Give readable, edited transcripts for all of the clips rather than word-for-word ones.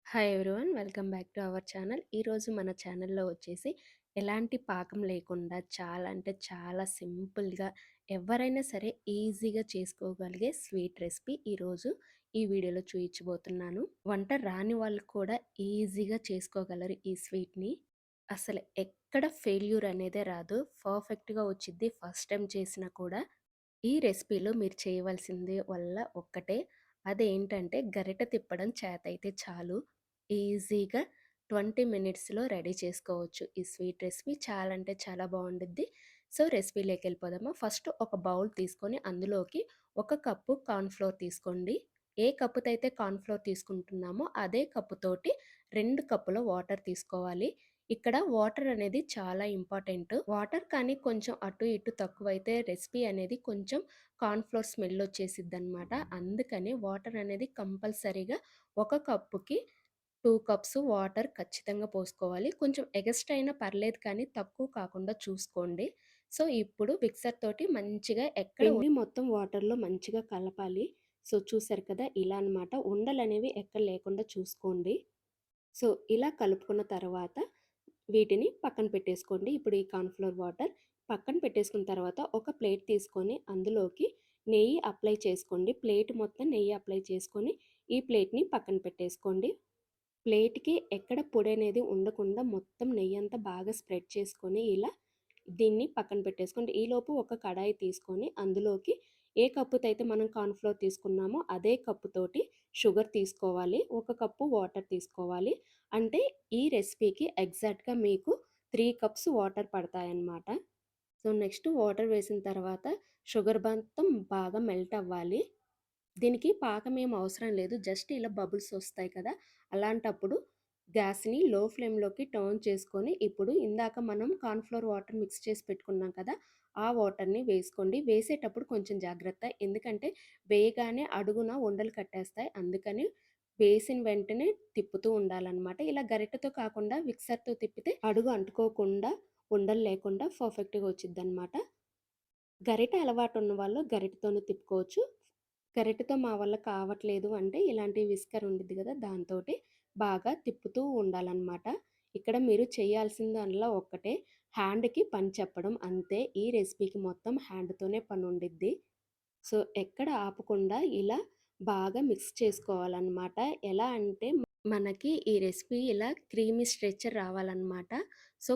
Hi everyone, welcome back to our channel. ఈరోజు మన ఛానల్లో వచ్చేసి ఎలాంటి పాకం లేకుండా చాలా అంటే చాలా సింపుల్గా ఎవరైనా సరే ఈజీగా చేసుకోగలిగే స్వీట్ రెసిపీ ఈరోజు ఈ వీడియోలో చూపించబోతున్నాను. వంట రాని వాళ్ళు కూడా ఈజీగా చేసుకోగలరు ఈ స్వీట్ని. అసలు ఎక్కడ ఫెయిల్యూర్ అనేదే రాదు, పర్ఫెక్ట్గా వచ్చింది ఫస్ట్ టైం చేసినా కూడా. ఈ రెసిపీలో మీరు చేయవలసింది వల్ల ఒక్కటే, అదేంటంటే గరిట తిప్పడం చేతైతే చాలు ఈజీగా 20 మినిట్స్లో రెడీ చేసుకోవచ్చు. ఈ స్వీట్ రెసిపీ చాలా అంటే చాలా బాగుండుద్ది. సో రెసిపీలోకి వెళ్ళిపోదామా. ఫస్ట్ ఒక బౌల్ తీసుకొని అందులోకి 1 కప్పు కార్న్ఫ్లోర్ తీసుకోండి. ఏ కప్పుతో అయితే కార్న్ఫ్లోర్ తీసుకుంటున్నామో అదే కప్పుతోటి 2 కప్పుల వాటర్ తీసుకోవాలి. ఇక్కడ వాటర్ అనేది చాలా ఇంపార్టెంట్. వాటర్ కానీ కొంచెం అటు ఇటు తక్కువైతే రెసిపీ అనేది కొంచెం కార్న్‌ఫ్లోర్ స్మెల్ వచ్చేసిద్దనమాట. అందుకని వాటర్ అనేది కంపల్సరీగా 1 కప్పుకి 2 కప్స్ వాటర్ ఖచ్చితంగా పోసుకోవాలి. కొంచెం ఎగస్ట్రా అయినా పర్లేదు కానీ తక్కువ కాకుండా చూసుకోండి. సో, ఇప్పుడు మిక్సర్ తోటి మంచిగా పిండి మొత్తం వాటర్‌లో మంచిగా కలపాలి. సో, చూసారు కదా! ఇలా అనమాట. ఉండలనేవి ఎక్కడ లేకుండా చూసుకోండి. సో, ఇలా కలుపుకున్న తర్వాత వీటిని పక్కన పెట్టేసుకోండి. ఇప్పుడు ఈ కార్న్‌ఫ్లోర్ వాటర్ పక్కన పెట్టేసుకున్న తర్వాత ఒక ప్లేట్ తీసుకొని అందులోకి నెయ్యి అప్లై చేసుకోండి. ప్లేట్ మొత్తం నెయ్యి అప్లై చేసుకొని ఈ ప్లేట్‌ని పక్కన పెట్టేసుకోండి. ప్లేట్‌కి ఎక్కడ పొడి అనేది ఉండకుండా మొత్తం నెయ్యంతా బాగా స్ప్రెడ్ చేసుకొని ఇలా దీన్ని పక్కన పెట్టేసుకోండి. ఈలోపు ఒక కడాయి తీసుకొని అందులోకి ఏ కప్పుతో అయితే మనం కార్న్‌ఫ్లోర్ తీసుకున్నామో అదే కప్పుతోటి షుగర్ తీసుకోవాలి. 1 కప్పు వాటర్ తీసుకోవాలి. అంటే ఈ రెసిపీకి ఎగ్జాక్ట్‌గా మీకు 3 కప్స్ వాటర్ పడతాయన్నమాట. సో, నెక్స్ట్ వాటర్ వేసిన తర్వాత షుగర్ మొత్తం బాగా మెల్ట్ అవ్వాలి. దీనికి పాకం ఏం అవసరం లేదు. జస్ట్ ఇలా బబుల్స్ వస్తాయి కదా! అలాంటప్పుడు గ్యాస్‌ని లో ఫ్లేమ్‌లోకి టర్న్ చేసుకొని, ఇప్పుడు ఇందాక మనం కార్న్‌ఫ్లోర్ వాటర్ మిక్స్ చేసి పెట్టుకున్నాం కదా! ఆ వాటర్‌ని వేసుకోండి. వేసేటప్పుడు కొంచెం జాగ్రత్త. ఎందుకంటే వేయగానే అడుగున ఉండలు కట్టేస్తాయి. అందుకని వేసిన వెంటనే తిప్పుతూ ఉండాలనమాట. ఇలా గరిటెతో కాకుండా మిక్సర్‌తో తిప్పితే అడుగు అంటుకోకుండా, ఉండలు లేకుండా పర్ఫెక్ట్‌గా వచ్చిద్దనమాట. గరిట అలవాటు ఉన్నవాళ్ళు గరిటెతోనే తిప్పుకోవచ్చు. గరిటెతో మా వల్ల కావట్లేదు అంటే ఇలాంటి విస్కర్ ఉండిద్ది కదా! దాంతోటి బాగా తిప్పుతూ ఉండాలనమాట. ఇక్కడ మీరు చేయాల్సిందల్లా ఒక్కటే, హ్యాండ్‌కి పని చెప్పడం అంతే. ఈ రెసిపీకి మొత్తం హ్యాండ్‌తోనే పని ఉండిద్ది. సో, ఎక్కడ ఆపకుండా ఇలా బాగా మిక్స్ చేసుకోవాలనమాట. ఎలా అంటే మనకి ఈ రెసిపీ ఇలా క్రీమీ స్ట్రెచర్ రావాలనమాట. సో,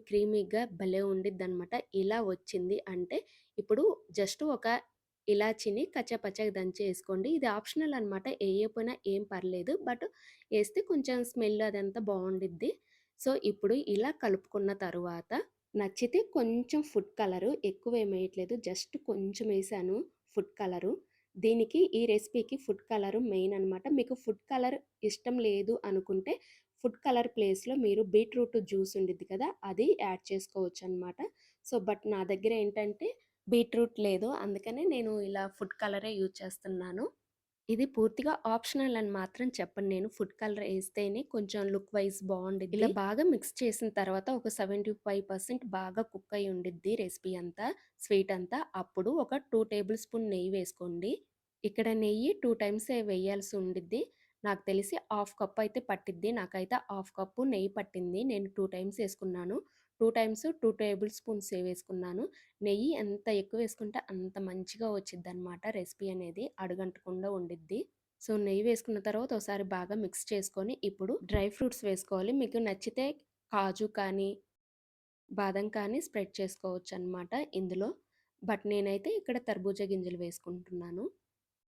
క్రీమీగా భలే ఉండిద్దనమాట. ఇలా వచ్చింది అంటే ఇప్పుడు జస్ట్ ఒక ఇలాచీని కచ్చాపచ్చాగా దంచి ఏసుకోండి. ఇది ఆప్షనల్ అనమాట. ఎయ్యకపోయినా ఏం పర్లేదు. బట్ ఏస్తే కొంచెం స్మెల్ అదంతా బావుండిద్ది. సో, ఇప్పుడు ఇలా కలుపుకున్న తరువాత నచ్చితే కొంచెం ఫుడ్ కలరు ఎక్కువేమేయట్లేదు. జస్ట్ కొంచెం ఏసాను ఫుడ్ కలరు. దీనికి ఈ రెసిపీకి ఫుడ్ కలరు మెయిన్ అనమాట. మీకు ఫుడ్ కలర్ ఇష్టం లేదు అనుకుంటే ఫుడ్ కలర్ ప్లేస్‌లో మీరు బీట్రూట్ జ్యూస్ ఉండిద్ది కదా! అది యాడ్ చేసుకోవచ్చనమాట. సో, బట్ నా దగ్గర ఏంటంటే బీట్రూట్ లేదు. అందుకనే నేను ఇలా ఫుడ్ కలరే యూజ్ చేస్తున్నాను. ఇది పూర్తిగా ఆప్షనల్ అని మాత్రం చెప్పను నేను. ఫుడ్ కలర్ ఏస్తేనే కొంచెం లుక్ వైస్ బావుండిద్ది. ఇలా బాగా మిక్స్ చేసిన తర్వాత ఒక 75% బాగా కుక్ అయ్యి ఉండిద్ది రెసిపీ అంతా, స్వీట్ అంతా. అప్పుడు ఒక 2 టేబుల్ స్పూన్ నెయ్యి వేసుకోండి. ఇక్కడ నెయ్యి 2 టైమ్సే వేయాల్సి ఉండిద్ది. నాకు తెలిసి హాఫ్ కప్ అయితే పట్టిద్ది. నాకైతే హాఫ్ కప్పు నెయ్యి పట్టింది. నేను 2 టైమ్స్ ఏసుకున్నాను. 2 టైమ్స్ 2 టేబుల్ స్పూన్సే వేసుకున్నాను. నెయ్యి ఎంత ఎక్కువ వేసుకుంటే అంత మంచిగా వచ్చిద్దనమాట రెసిపీ అనేది. అడుగంటకుండా ఉండిద్ది. సో, నెయ్యి వేసుకున్న తర్వాత ఒకసారి బాగా మిక్స్ చేసుకొని ఇప్పుడు డ్రై ఫ్రూట్స్ వేసుకోవాలి. మీకు నచ్చితే కాజు కానీ, బాదం కానీ స్ప్రెడ్ చేసుకోవచ్చనమాట ఇందులో. బట్ నేనైతే ఇక్కడ తర్బూజా గింజలు వేసుకుంటున్నాను.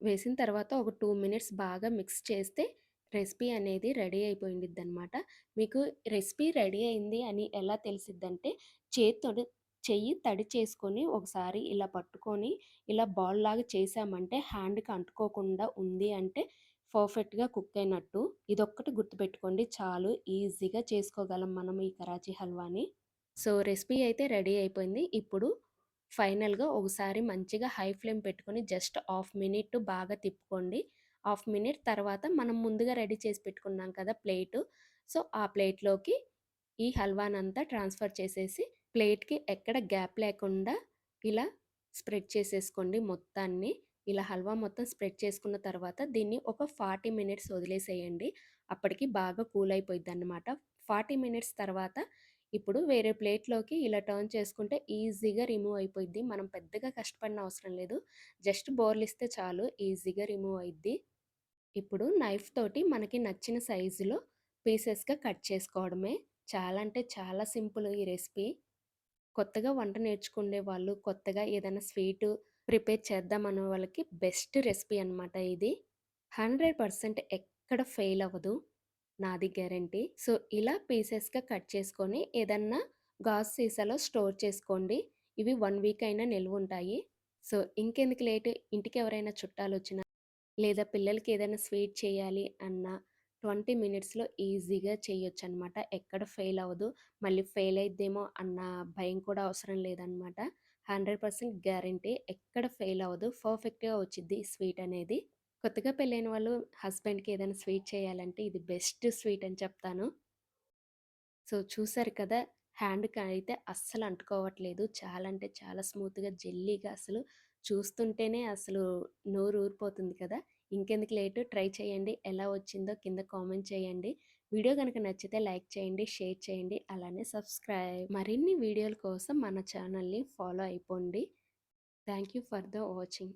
వేసిన తర్వాత ఒక 2 మినిట్స్ బాగా మిక్స్ చేస్తే రెసిపీ అనేది రెడీ అయిపోయిండిద్దనమాట. మీకు రెసిపీ రెడీ అయింది అని ఎలా తెలిసిద్దంటే చేత్తోటి చెయ్యి తడి చేసుకొని ఒకసారి ఇలా పట్టుకొని ఇలా బాల్ లాగా చేశామంటే హ్యాండ్‌కి అంటుకోకుండా ఉంది అంటే పర్ఫెక్ట్‌గా కుక్ అయినట్టు. ఇదొక్కటి గుర్తుపెట్టుకోండి చాలు. ఈజీగా చేసుకోగలం మనం ఈ కరాచీ హల్వాని. సో, రెసిపీ అయితే రెడీ అయిపోయింది. ఇప్పుడు ఫైనల్‌గా ఒకసారి మంచిగా హై ఫ్లేమ్ పెట్టుకొని జస్ట్ హాఫ్ మినిట్ బాగా తిప్పుకోండి. హాఫ్ మినిట్ తర్వాత మనం ముందుగా రెడీ చేసి పెట్టుకున్నాం కదా ప్లేటు. సో, ఆ ప్లేట్‌లోకి ఈ హల్వానంతా ట్రాన్స్‌ఫర్ చేసేసి ప్లేట్‌కి ఎక్కడ గ్యాప్ లేకుండా ఇలా స్ప్రెడ్ చేసేసుకోండి మొత్తాన్ని. ఇలా హల్వా మొత్తం స్ప్రెడ్ చేసుకున్న తర్వాత దీన్ని ఒక 40 మినిట్స్ వదిలేసేయండి. అప్పటికి బాగా కూల్ అయిపోయిద్దనమాట. 40 మినిట్స్ తర్వాత ఇప్పుడు వేరే ప్లేట్‌లోకి ఇలా టర్న్ చేసుకుంటే ఈజీగా రిమూవ్ అయిపోయిద్ది. మనం పెద్దగా కష్టపడన అవసరం లేదు. జస్ట్ బోర్లిస్తే చాలు ఈజీగా రిమూవ్ అయిద్ది. ఇప్పుడు నైఫ్ తోటి మనకి నచ్చిన సైజులో పీసెస్‌గా కట్ చేసుకోవడమే. చాలా అంటే చాలా సింపుల్ ఈ రెసిపీ. కొత్తగా వంట నేర్చుకునే వాళ్ళు, కొత్తగా ఏదైనా స్వీటు ప్రిపేర్ చేద్దామనే వాళ్ళకి బెస్ట్ రెసిపీ అనమాట ఇది. 100% ఎక్కడ ఫెయిల్ అవ్వదు. నాది గ్యారంటీ. సో, ఇలా పీసెస్‌గా కట్ చేసుకొని ఏదన్నా గాజు సీసాలో స్టోర్ చేసుకోండి. ఇవి 1 వీక్ అయినా నిల్వుంటాయి. సో, ఇంకెందుకు లేటు ఇంటికెవరైనా చుట్టాలొచ్చినా లేదా పిల్లలకి ఏదైనా స్వీట్ చేయాలి అన్నా 20 మినిట్స్‌లో ఈజీగా చేయొచ్చనమాట. ఎక్కడ ఫెయిల్ అవ్వదు. మళ్ళీ ఫెయిల్ అయిద్దేమో అన్న భయం కూడా అవసరం లేదనమాట. 100% గ్యారంటీ ఎక్కడ ఫెయిల్ అవ్వదు. పర్ఫెక్ట్‌గా వచ్చిద్ది ఈ స్వీట్ అనేది. కొత్తగా పెళ్ళైన వాళ్ళు హస్బెండ్‌కి ఏదైనా స్వీట్ చేయాలంటే ఇది బెస్ట్ స్వీట్ అని చెప్తాను. సో, చూసారు కదా! హ్యాండ్‌కయితే అస్సలు అంటుకోవట్లేదు. చాలా అంటే చాలా స్మూత్‌గా, జెల్లీగా అసలు చూస్తుంటేనే అసలు నోరు ఊరిపోతుంది కదా! ఇంకెందుకు లేటు ట్రై చేయండి. ఎలా వచ్చిందో కింద కామెంట్ చేయండి. వీడియో గనుక నచ్చితే లైక్ చేయండి, షేర్ చేయండి, అలానే సబ్స్క్రైబ్. మరిన్ని వీడియోల కోసం మన ఛానల్‌ని ఫాలో అయిపోండి. Thank you for the watching.